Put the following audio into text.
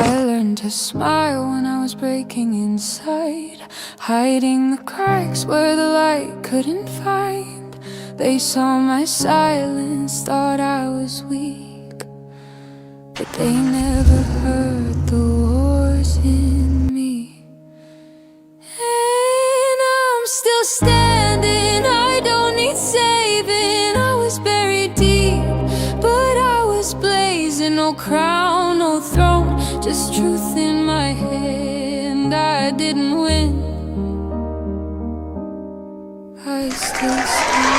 I learned to smile when I was breaking inside, hiding the cracks where the light couldn't find. They saw my silence, thought I was weak, but they never heard the wars in me. And I'm still standing, I don't need saving. I was buried deep, but I was blazing. No crown, no throne, just truth in my hand. I didn't win, I still stand.